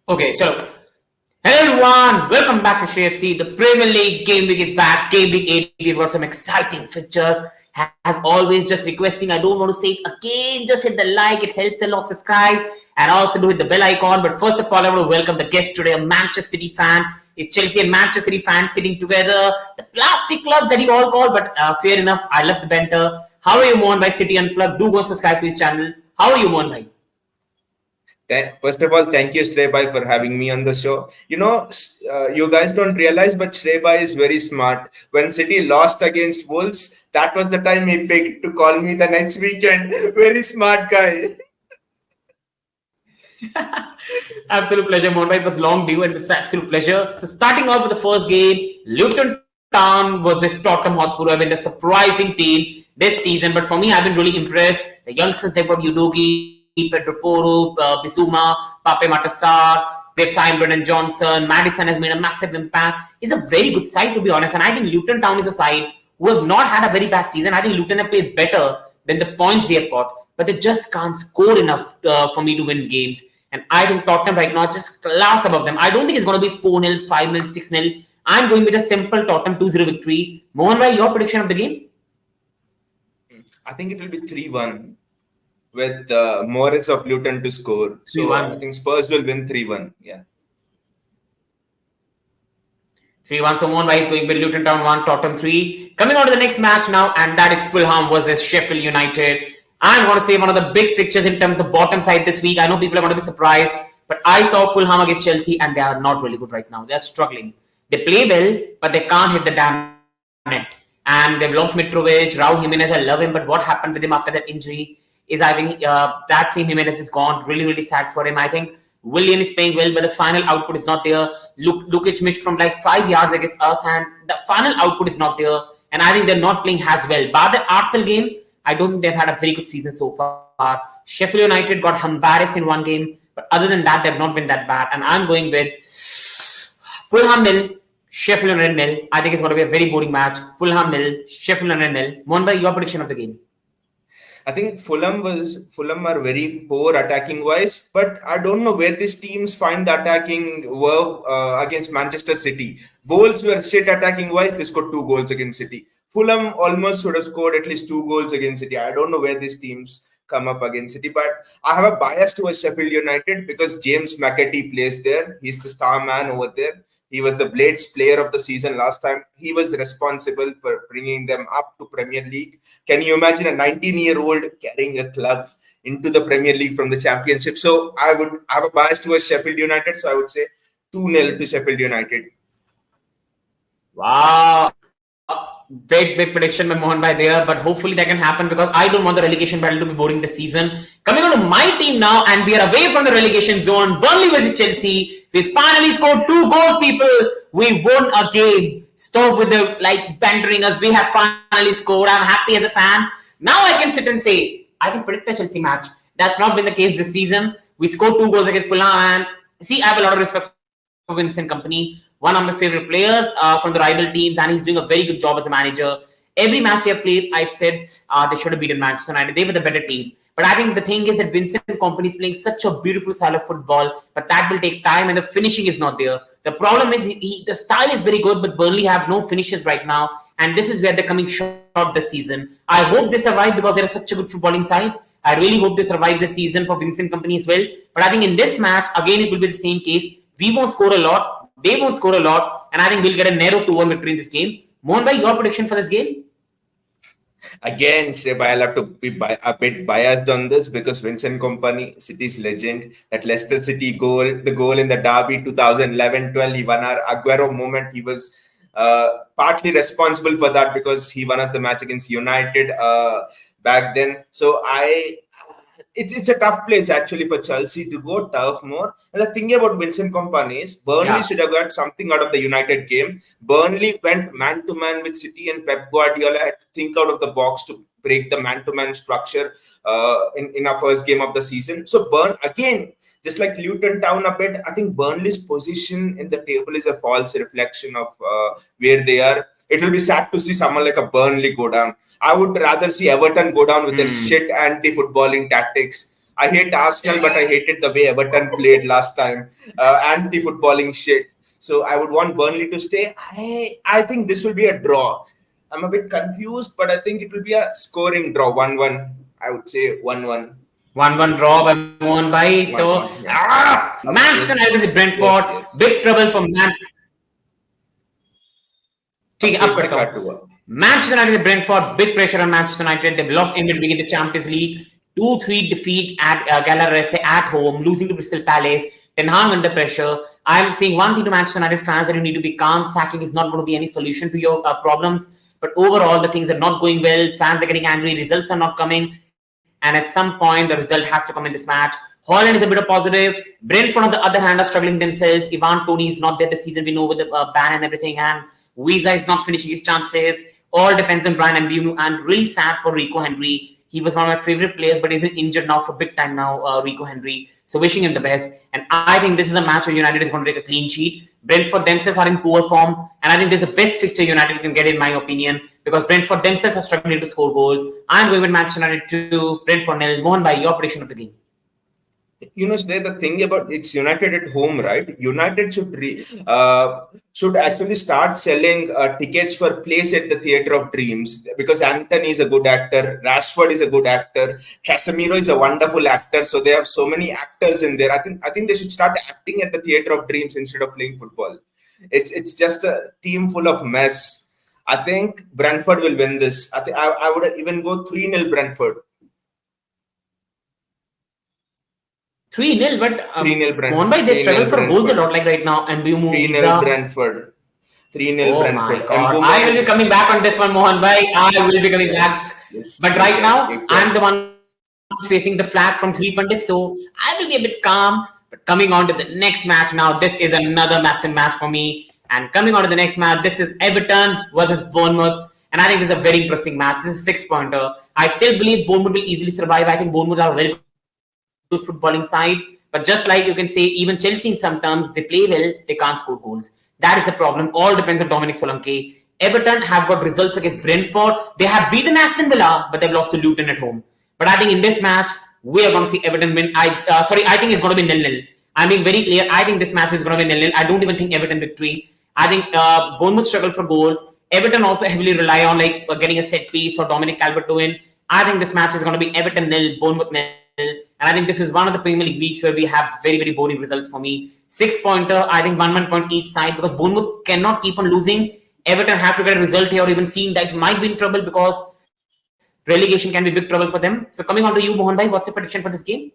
Okay, chalo. Hello everyone, welcome back to Shrey FC. The Premier League Gameweek is back. Gameweek 8, we've got some exciting fixtures. As always, just requesting, I don't want to say it again, just hit the like, it helps a lot, subscribe, and also do hit the bell icon. But first of all, I want to welcome the guest today, a Manchester City fan. It's Chelsea and Manchester City fans sitting together. The plastic club that you all call, but fair enough, I love the banter. How are you, Mohan Bhai, City Unplugged? Do go subscribe to his channel. How are you, Mohan Bhai? First of all, thank you, Shrey Bhai, for having me on the show. You guys don't realize, but Shrey Bhai is very smart. When City lost against Wolves, that was the time he picked to call me the next weekend. Very smart guy. Absolute pleasure, Mohan Bhai. It was long due and it's an absolute pleasure. So starting off with the first game, Luton Town versus Tottenham Hotspur have been a surprising team this season. But for me, I've been really impressed. The youngsters, they've got Udogi, Pedro Porro, Bissouma, Pape Matar. They've signed Brendan Johnson. Maddison has made a massive impact. It's a very good side, to be honest. And I think Luton Town is a side who have not had a very bad season. I think Luton have played better than the points they have got. But they just can't score enough for me to win games. And I think Tottenham right now just class above them. I don't think it's going to be 4-0, 5-0, 6-0. I'm going with a simple Tottenham 2-0 victory. Mohan Bhai, your prediction of the game? I think it will be 3-1 with Morris of Luton to score. So I think Spurs will win 3-1. Yeah. 3-1. So Mohan Bhai is going with Luton Town 1, Tottenham 3. Coming on to the next match now, and that is Fulham versus Sheffield United. I'm going to say one of the big fixtures in terms of bottom side this week. I know people are going to be surprised, but I saw Fulham against Chelsea and they are not really good right now. They are struggling. They play well, but they can't hit the damn net. And they've lost Mitrovic, Raul Jimenez. I love him, but what happened with him after that injury is I think that same Jimenez is gone. Really, really sad for him. I think Willian is playing well, but the final output is not there. Lukic missed from like 5 yards against us, and the final output is not there. And I think they're not playing as well. But the Arsenal game, I don't think they've had a very good season so far. Sheffield United got embarrassed in one game, but other than that, they've not been that bad. And I'm going with Fulham 0, Sheffield United 0. I think it's going to be a very boring match. Fulham 0, Sheffield United 0. Mohan Bhai, your prediction of the game? I think Fulham are very poor attacking wise, but I don't know where these teams find the attacking verve against Manchester City. Wolves were shit attacking wise. They scored 2 goals against City. Fulham almost should have scored at least 2 goals against City. I don't know where these teams come up against City, but I have a bias towards Sheffield United because James McAtee plays there. He's the star man over there. He was the Blades player of the season last time. He was responsible for bringing them up to Premier League. Can you imagine a 19-year-old carrying a club into the Premier League from the Championship? So I would have a bias towards Sheffield United. So I would say 2-0 to Sheffield United. Wow. Big prediction by Mohan Bhai there, but hopefully that can happen because I don't want the relegation battle to be boring this season. Coming on to my team now, and we are away from the relegation zone. Burnley versus Chelsea. We finally scored 2 goals, people. We won a game. Stop with the bantering us. We have finally scored. I'm happy as a fan. Now I can sit and say I can predict the Chelsea match. That's not been the case this season. We scored 2 goals against Fulham, and see, I have a lot of respect for Vincent Kompany. One of my favorite players from the rival teams, and he's doing a very good job as a manager. Every match they have played, I've said they should have beaten Manchester United. They were the better team. But I think the thing is that Vincent Kompany is playing such a beautiful style of football, but that will take time, and the finishing is not there. The problem is the style is very good, but Burnley have no finishes right now, and this is where they're coming short this season. I hope they survive because they're such a good footballing side. I really hope they survive this season for Vincent Kompany as well. But I think in this match, again, it will be the same case. We won't score a lot. They won't score a lot, and I think we'll get a narrow 2-1 victory in this game. Mohan Bhai, your prediction for this game? Again, Shrey Bhai, I'll have to be a bit biased on this because Vincent Kompany, City's legend, that Leicester City goal, the goal in the derby 2011-12, he won our Aguero moment. He was partly responsible for that because he won us the match against United back then. So it's a tough place actually for Chelsea to go tough more. And the thing about Vincent Kompany is Burnley should have got something out of the United game. Burnley went man-to-man with City, and Pep Guardiola had to think out of the box to break the man-to-man structure in our first game of the season. So again, just like Luton Town a bit, I think Burnley's position in the table is a false reflection of where they are. It will be sad to see someone like a Burnley go down. I would rather see Everton go down with their shit anti-footballing tactics. I hate Arsenal, but I hated the way Everton played last time. Anti-footballing shit. So I would want Burnley to stay. I think this will be a draw. I'm a bit confused, but I think it will be a scoring draw, 1-1. I would say 1-1. 1-1 draw by Mohan Bhai. So, 1-1. Yeah. Manchester Yes. United is Brentford. Yes. Big trouble for Man. ठीक है, अब फिर से करता cut हूँ. हुआ. Manchester United, Brentford, big pressure on Manchester United. They've lost in midweek in the Champions League. 2-3 defeat at Galatasaray at home, losing to Crystal Palace. Ten Hag under pressure. I'm saying one thing to Manchester United fans that you need to be calm. Sacking is not going to be any solution to your problems. But overall, the things are not going well. Fans are getting angry. Results are not coming. And at some point, the result has to come in this match. Haaland is a bit of positive. Brentford, on the other hand, are struggling themselves. Ivan Toney is not there this season. We know with the ban and everything. And Wiesa is not finishing his chances. All depends on Brian Mbeumo. And really sad for Rico Henry. He was one of my favorite players, but he's been injured now for big time now, Rico Henry. So wishing him the best. And I think this is a match where United is going to take a clean sheet. Brentford themselves are in poor form. And I think this is the best fixture United can get, in my opinion, because Brentford themselves are struggling to score goals. I'm going with Manchester United 2, Brentford 0. Mohan Bhai, your prediction of the game. You know, Shrey, the thing about it's United at home, right? United should actually start selling tickets for place at the Theatre of Dreams, because Anthony is a good actor, Rashford is a good actor, Casemiro is a wonderful actor. So they have so many actors in there. I think they should start acting at the Theatre of Dreams instead of playing football. It's just a team full of mess. I think Brentford will win this. I would even go 3-0 Brentford. 3-0, but 3-0 Brentford. Mohan Bhai, they struggle for goals a lot, like right now. And 3-0 Brentford. 3-0 Brentford. My God. I will be coming back on this one, Mohan Bhai. I will be coming back. Yes, but right now, I'm the one facing the flag from Three Pundits, so I will be a bit calm. But coming on to the next match now, this is another massive match for me. And coming on to the next match, this is Everton versus Bournemouth. And I think this is a very interesting match. This is a 6-pointer. I still believe Bournemouth will easily survive. I think Bournemouth are very good footballing side. But just like you can say, even Chelsea in some terms, they play well, they can't score goals. That is the problem. All depends on Dominic Solanke. Everton have got results against Brentford. They have beaten Aston Villa, but they've lost to Luton at home. But I think in this match, we are going to see Everton win. I think it's going to be 0-0. I'm being very clear. I think this match is going to be 0-0. I don't even think Everton victory. I think Bournemouth struggle for goals. Everton also heavily rely on getting a set piece or Dominic Calvert-Lewin. I think this match is going to be Everton 0, Bournemouth 0. And I think this is one of the Premier League weeks where we have very, very boring results for me. 6-pointer, I think 1 point each side, because Bournemouth cannot keep on losing. Everton have to get a result here, or even seeing that might be in trouble, because relegation can be big trouble for them. So coming on to you, Mohan Bhai, what's your prediction for this game?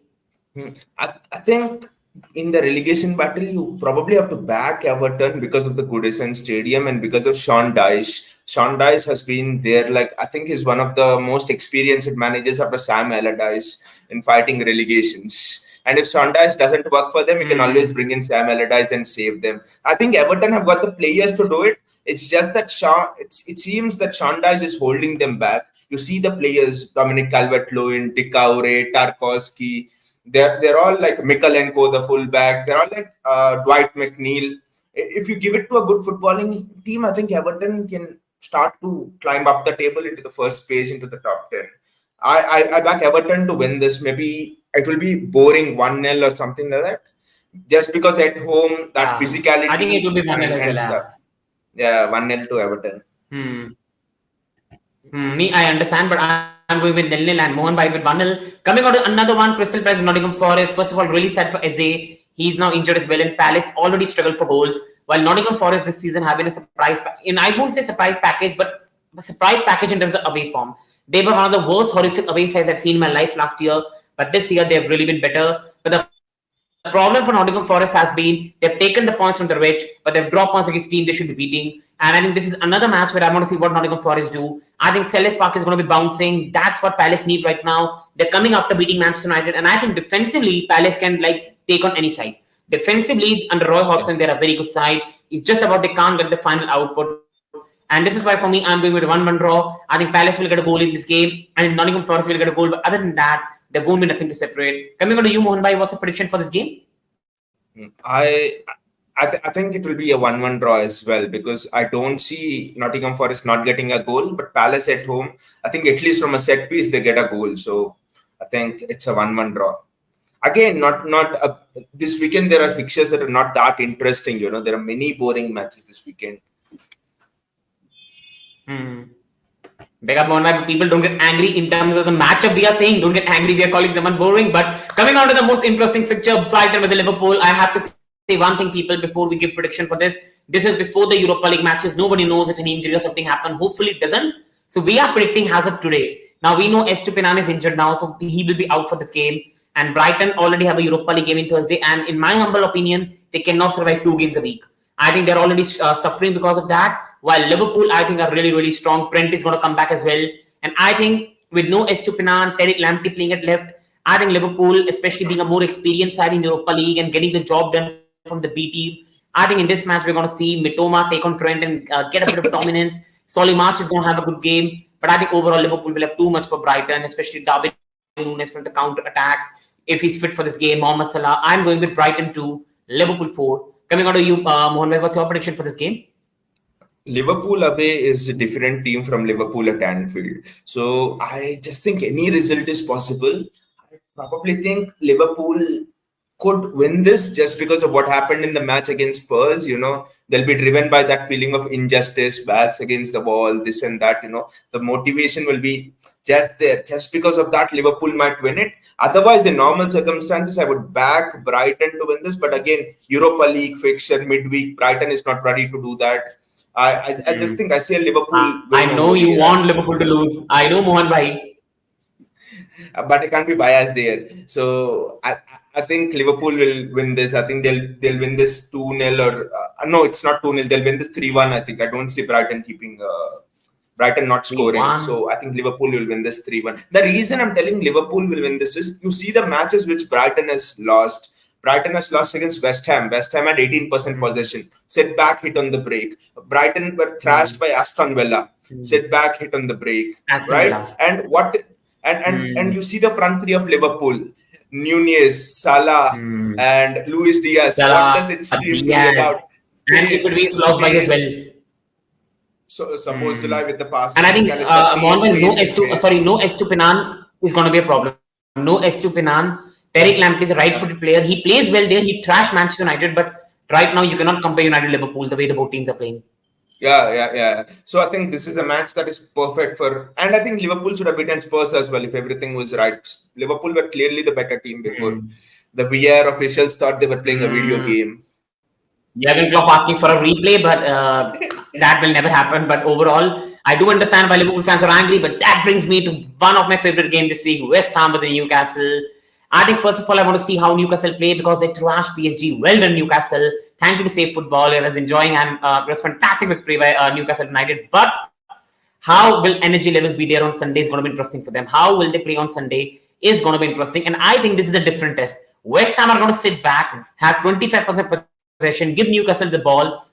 I think in the relegation battle, you probably have to back Everton because of the Goodison Stadium and because of Sean Dyche. Sean Dyche has been there, I think he's one of the most experienced managers after Sam Allardyce in fighting relegations. And if Sean Dyche doesn't work for them, you can always bring in Sam Allardyce and save them. I think Everton have got the players to do it. It's just that it seems that Sean Dyche is holding them back. You see the players, Dominic Calvert-Lewin, Dikaure, Tarkowski. They're all like Mikalenko, the fullback. They're all like Dwight McNeil. If you give it to a good footballing team, I think Everton can start to climb up the table into the first page, into the top 10. I back Everton to win this. Maybe it will be boring 1-0 or something like that. Just because at home, that physicality, I think it will be 1-0 and stuff. Yeah, 1-0 to Everton. Me, I understand, but I'm going with 0-0 and Mohan Bhai with 1-0. Coming on to another one, Crystal Palace, Nottingham Forest. First of all, really sad for Eze. He's now injured as well, and Palace already struggled for goals. While Nottingham Forest this season have been a surprise, and I won't say surprise package, but a surprise package in terms of away form. They were one of the worst horrific away sides I've seen in my life last year, but this year they've really been better. But the problem for Nottingham Forest has been they've taken the points from the rich, but they've dropped points against team they should be beating. And I think this is another match where I want to see what Nottingham Forest do. I think Selhurst Park is going to be bouncing. That's what Palace need right now. They're coming after beating Manchester United, and I think defensively Palace can take on any side. Defensively, under Roy Hodgson, they're a very good side. It's just about they can't get the final output. And this is why, for me, I'm going with a 1-1 draw. I think Palace will get a goal in this game, and Nottingham Forest will get a goal. But other than that, there won't be nothing to separate. Coming on to you, Mohan Bhai, what's your prediction for this game? I think it will be a 1-1 draw as well, because I don't see Nottingham Forest not getting a goal. But Palace at home, I think at least from a set piece, they get a goal. So I think it's a 1-1 draw. again, not this weekend. There are fixtures that are not that interesting. There are many boring matches this weekend. Big up, Mohan Bhai. People don't get angry in terms of the matchup. We are saying don't get angry. We are calling someone boring. But coming on to the most interesting fixture, Brighton versus Liverpool. I have to say one thing, people, before we give prediction for this. This is before the Europa League matches. Nobody knows if any injury or something happened. Hopefully it doesn't. So we are predicting as of today. Now we know Estupinan is injured now, so he will be out for this game. And Brighton already have a Europa League game in Thursday. And in my humble opinion, they cannot survive 2 games a week. I think they're already suffering because of that. While Liverpool, I think, are really, really strong. Trent is going to come back as well. And I think with no Estupinan, Tariq Lamptey playing at left, I think Liverpool, especially being a more experienced side in Europa League and getting the job done from the B team, I think in this match we're going to see Mitoma take on Trent and get a bit of dominance. Solly March is going to have a good game. But I think overall Liverpool will have too much for Brighton, especially Darwin Núñez from the counter attacks. If he's fit for this game, Mohamed Salah. I'm going with Brighton 2, Liverpool 4. Coming on to you, Mohan Bhai, what's your prediction for this game? Liverpool away is a different team from Liverpool at Anfield. So I just think any result is possible. I probably think Liverpool could win this just because of what happened in the match against Spurs. They'll be driven by that feeling of injustice, backs against the wall, this and that. The motivation will be just there. Just because of that, Liverpool might win it. Otherwise, in normal circumstances, I would back Brighton to win this. But again, Europa League fixture midweek, Brighton is not ready to do that. I just think I see a Liverpool. I know you want Liverpool to lose. I know, Mohan Bhai. But I can't be biased here. So I think Liverpool will win this. I think they'll win this 2-0 or no, it's not 2-0. They'll win this 3-1. I think I don't see Brighton Brighton not scoring. 3-1. So I think Liverpool will win this 3-1. The reason I'm telling Liverpool will win this is you see the matches which Brighton has lost. Brighton has lost against West Ham. West Ham had 18% possession. Setback hit on the break. Brighton were thrashed by Aston Villa. Setback hit on the break. Aston right? Villa. And what and you see the front three of Liverpool. Núñez, Salah, and Luis Diaz. Salah, what does it scream to me about? And it would be lost by as well. So suppose with the pass. And I think no Estupinan is going to be a problem. No Estupinan. Tariq Lamptey is a right-footed player. He plays well there. He trashed Manchester United, but right now you cannot compare United Liverpool the way the both teams are playing. Yeah. So I think this is a match that is perfect for, and I think Liverpool should have beaten Spurs as well if everything was right. Liverpool were clearly the better team before. The VR officials thought they were playing a video game. Jurgen Klopp asking for a replay, but that will never happen. But overall, I do understand why Liverpool fans are angry, but that brings me to one of my favorite games this week, West Ham versus Newcastle. I think first of all, I want to see how Newcastle play because they trashed PSG. Well done, Newcastle. Thank you to Save Football. I was enjoying and it was fantastic victory by Newcastle United. But how will energy levels be there on Sunday is going to be interesting for them. How will they play on Sunday is going to be interesting. And I think this is a different test. West Ham are going to sit back, have 25% possession, give Newcastle the ball.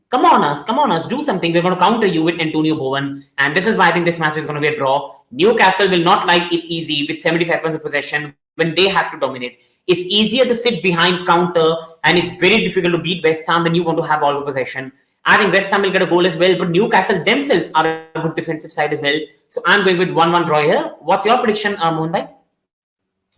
Come on us, do something. We're going to counter you with Antonio Bowen. And this is why I think this match is going to be a draw. Newcastle will not like it easy with 75% possession when they have to dominate. It's easier to sit behind counter and it's very difficult to beat West Ham when you want to have all the possession. I think West Ham will get a goal as well, but Newcastle themselves are a good defensive side as well. So I'm going with 1-1 draw here. What's your prediction, Mohan Bhai?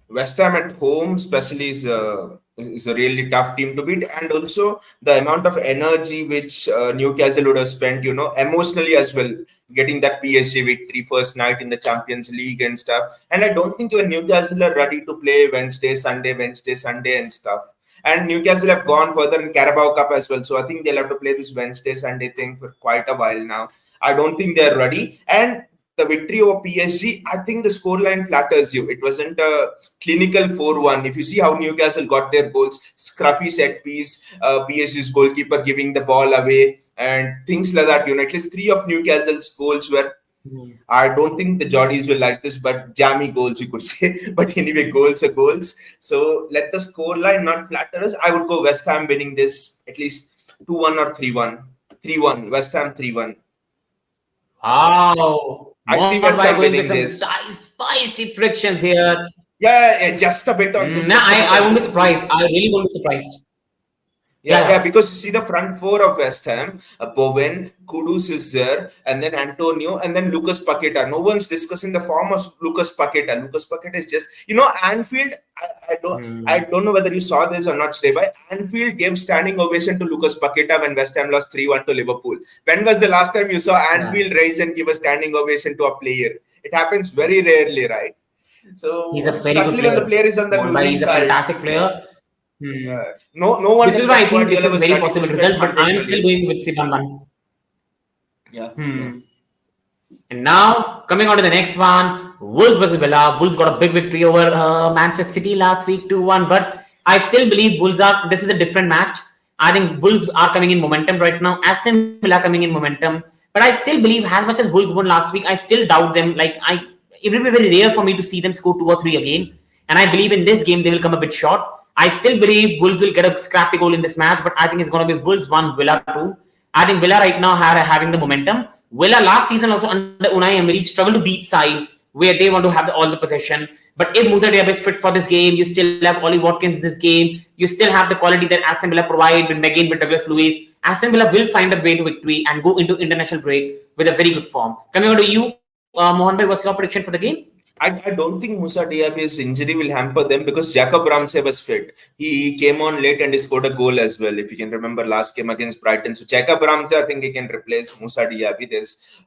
West Ham at home, especially, is a really tough team to beat, and also the amount of energy which Newcastle would have spent, emotionally as well, getting that PSG victory first night in the Champions League and stuff. And I don't think even Newcastle are ready to play Wednesday, Sunday and stuff. And Newcastle have gone further in Carabao Cup as well, so I think they'll have to play this Wednesday, Sunday thing for quite a while now. I don't think they're ready. And the victory over PSG, I think the scoreline flatters you. It wasn't a clinical 4-1. If you see how Newcastle got their goals, scruffy set piece, PSG's goalkeeper giving the ball away, and things like that. At least 3 of Newcastle's goals were, I don't think the Geordies will like this, but jammy goals, you could say. But anyway, goals are goals. So let the scoreline not flatter us. I would go West Ham winning this at least 2-1 or 3-1. 3-1. West Ham 3-1. Wow. I see West Ham winning this. Spicy predictions here. Yeah, just a bit on this. I won't be surprised. I really won't be surprised. Yeah, because you see the front four of West Ham, Bowen, Kudus is there, and then Antonio, and then Lucas Paqueta. No one's discussing the form of Lucas Paqueta. Lucas Paqueta is just, Anfield. I don't know whether you saw this or not, Shrey, but Anfield gave standing ovation to Lucas Paqueta when West Ham lost 3-1 to Liverpool. When was the last time you saw Anfield raise and give a standing ovation to a player? It happens very rarely, right? So, He's a very good especially when the player. player is on the Mohan Bhai losing is a side. fantastic player. No one Which is in why I Pep think this Guardiola is was very starting to possible spend result, but 100 I'm still million. going with 1. Yeah. And now, coming on to the next one, Wolves versus Villa. Wolves got a big victory over Manchester City last week, 2-1. But I still believe this is a different match. I think Wolves are coming in momentum right now. Aston Villa coming in momentum. But I still believe, as much as Wolves won last week, I still doubt them. It will be very rare for me to see them score 2 or 3 again. And I believe in this game, they will come a bit short. I still believe Wolves will get a scrappy goal in this match, but I think it's going to be Wolves 1, Villa 2. I think Villa right now are having the momentum. Villa last season also under Unai Emery struggled to beat sides where they want to have all the possession. But if Musa Diaby is fit for this game, you still have Ollie Watkins in this game. You still have the quality that Aston Villa provide with McGinn, with Douglas Luiz. Aston Villa will find a way to victory and go into international break with a very good form. Coming on to you, Mohan Bhai, what's your prediction for the game? I don't think Musa Diaby's injury will hamper them because Jacob Ramsey was fit. He came on late and he scored a goal as well. If you can remember last game against Brighton, so Jacob Ramsey, I think he can replace Musa Diaby. There's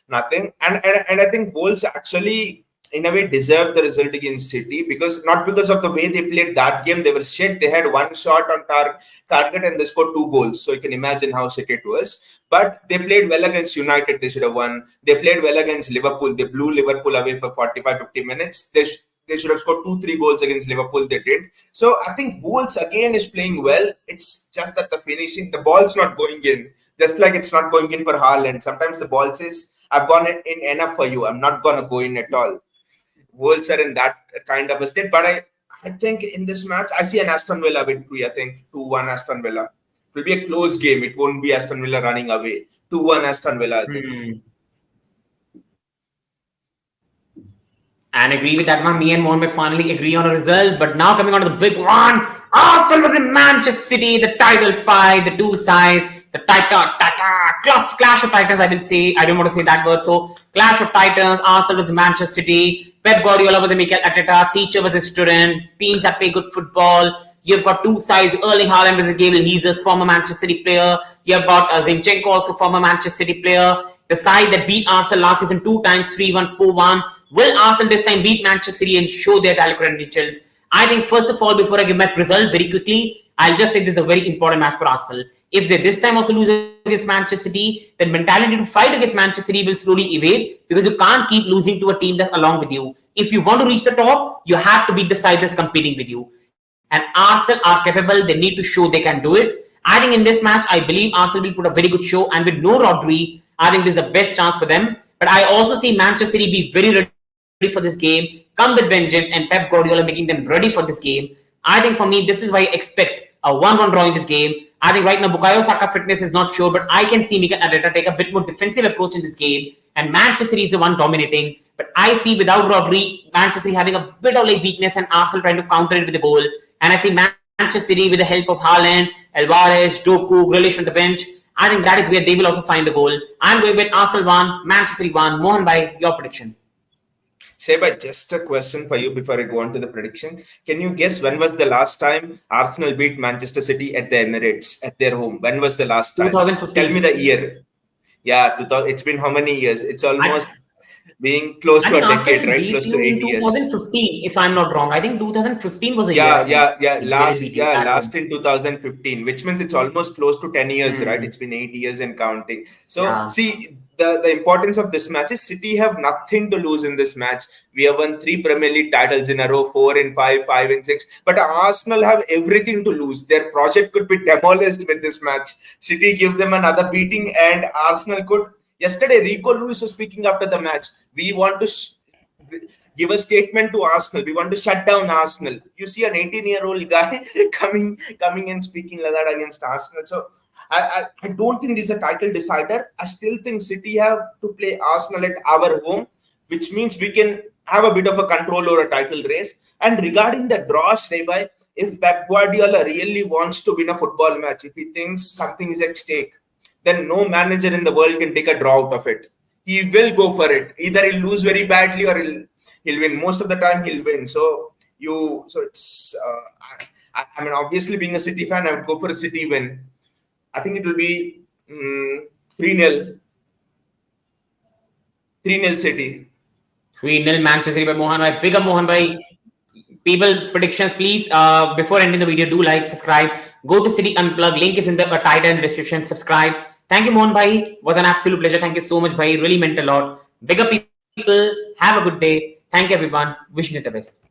nothing, and I think Wolves actually in a way deserved the result against City because not because of the way they played that game. They were shit. They had one shot on target and they scored 2 goals. So you can imagine how shit it was. But they played well against United. They should have won. They played well against Liverpool. They blew Liverpool away for 45-50 minutes. They should have scored 2-3 goals against Liverpool. They did. So I think Wolves again is playing well. It's just that the finishing, the ball's not going in. Just like it's not going in for Haaland. Sometimes the ball says, I've gone in enough for you. I'm not going to go in at all. Wolves are in that kind of a state. But I think in this match, I see an Aston Villa victory. I think 2-1 Aston Villa. It will be a close game. It won't be Aston Villa running away. 2-1 Aston Villa, I think. And agree with that one. Me and Mohan finally agree on a result. But now coming on to the big one. Arsenal was in Manchester City. The title fight, the two sides, the clash of titans, I will say. I don't want to say that word. So, clash of titans. Arsenal was in Manchester City. Pep Guardiola was a Mikel Arteta. Teacher was a student. Teams that play good football. You've got two sides. Erling Haaland was a Gabriel Jesus, former Manchester City player. You've got Zinchenko, also former Manchester City player. The side that beat Arsenal last season 2 times, 3-1, 4-1. Will Arsenal this time beat Manchester City and show their talent credentials? I think first of all, before I give my result very quickly, I'll just say this is a very important match for Arsenal. If they this time also lose against Manchester City, then mentality to fight against Manchester City will slowly evade because you can't keep losing to a team that's along with you. If you want to reach the top, you have to beat the side that's competing with you. And Arsenal are capable. They need to show they can do it. I think in this match, I believe Arsenal will put a very good show. And with no Rodri, I think this is the best chance for them. But I also see Manchester City be very ready for this game, come with vengeance, and Pep Guardiola making them ready for this game. I think for me, this is why I expect a 1-1 draw in this game. I think right now Bukayo Saka fitness is not sure, but I can see Mikel Arteta take a bit more defensive approach in this game. And Manchester City is the one dominating. But I see without Rodri, Manchester City having a bit of weakness and Arsenal trying to counter it with a goal. And I see Manchester City with the help of Haaland, Alvarez, Doku, Grealish on the bench. I think that is where they will also find the goal. I'm going with Arsenal 1, Manchester City 1. Mohan Bhai, your prediction. Sheba, just a question for you before I go on to the prediction. Can you guess when was the last time Arsenal beat Manchester City at the Emirates, at their home? When was the last time? 2015. Tell me the year. Yeah, it's been how many years? It's almost being close to a decade, right? Close to 8 years. 2015, if I'm not wrong. I think 2015 was a year. Yeah. Last in 2015, which means it's almost close to 10 years, right? It's been 8 years and counting. So see, the importance of this match is City have nothing to lose in this match. We have won 3 Premier League titles in a row, 4 and 5, 5 and 6. But Arsenal have everything to lose. Their project could be demolished with this match. City give them another beating and Arsenal could. Yesterday, Rico Lewis was speaking after the match. We want to give a statement to Arsenal. We want to shut down Arsenal. You see an 18-year-old guy coming and speaking like that against Arsenal. So I don't think this is a title decider. I still think City have to play Arsenal at our home, which means we can have a bit of a control over a title race. And regarding the draw, Shrey, if Pep Guardiola really wants to win a football match, if he thinks something is at stake, then no manager in the world can take a draw out of it. He will go for it. Either he'll lose very badly or he'll win. Most of the time he'll win. So it's I mean, obviously being a City fan, I would go for a City win. I think it will be 3-0. 3-0 City. 3-0 Manchester City by Mohan Bhai. Big up Mohan Bhai. People, predictions, please. Before ending the video, do like, subscribe. Go to City Unplug. Link is in the title and description. Subscribe. Thank you, Mohan Bhai. It was an absolute pleasure. Thank you so much, Bhai. Really meant a lot. Big up people. Have a good day. Thank you, everyone. Wishing you the best.